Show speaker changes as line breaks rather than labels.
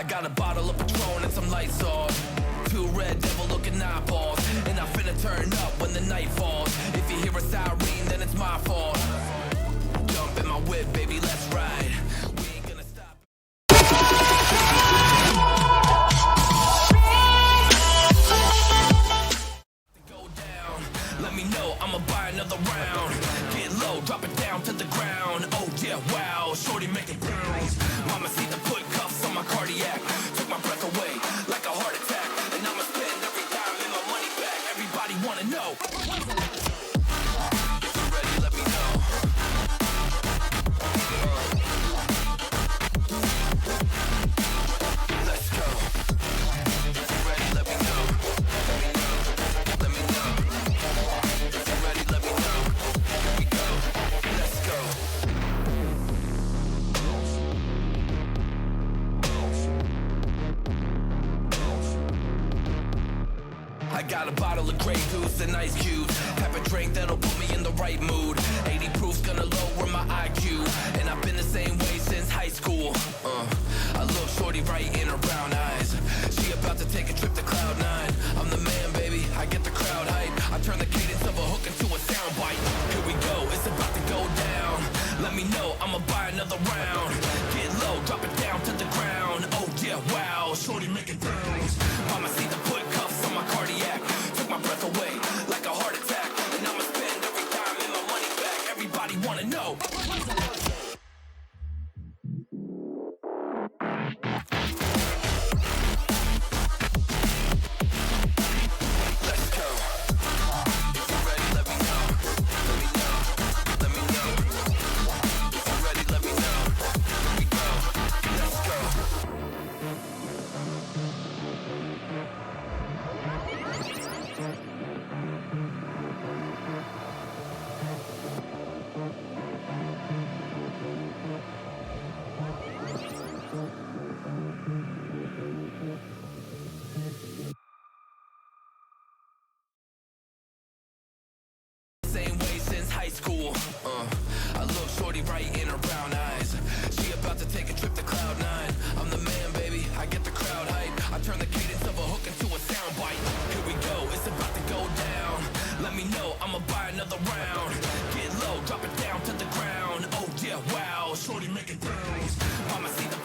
got a bottle of Patron and some lights off. Two red devil looking eyeballs, and I'm finna turn up when the night falls. If you hear a siren, then it's my fault. Jump in my whip, baby, let's ride. We ain't gonna stop. Go down, let me know, I'ma buy another round. Get low, drop it down to the ground. Oh yeah, wow, shorty making pounds. Mama see the put cuffs on my cardiac. Took my breath away like a heart attack. And I'ma spend every dime and my money back. Everybody wanna know. If you're ready, let me know. Let's go. If you're ready, let me know. Let me know. Let me know. If you're ready, let me know. Here we go. Let's go. I got a bottle of Grey Goose and ice cubes. Have a drink that'll put me in the right mood. 80 proof's gonna lower my IQ. And I've been the same way since high school. I look shorty right in her brown eyes. She about to take a trip to Cloud 9. I'm the man, baby, I get the crowd hype. I turn the cadence of a hook into a soundbite. Here we go, it's about to go down. Let me know, I'ma buy another round. Get low, drop it down to the ground. Oh yeah, wow, shorty making pounds. Mama see the put cuffs on my cardiac. Took my breath away like a heart attack. And I'ma spend every dime and my money back. Everybody wanna know. Let's go. If you're ready, let me know. Let me know. Let me know. If you're ready, let me know. Here we go. Let's go. Same way since high school. I look shorty right in her brown eyes. She about to take a trip to Cloud 9. I'm the man, baby, I get the crowd hype. I turn the cadence of a hook into a soundbite. Here we go, it's about to go down. Let me know, I'ma buy another round. Get low, drop it down to the ground. Oh yeah, wow, shorty making pounds. Mama see the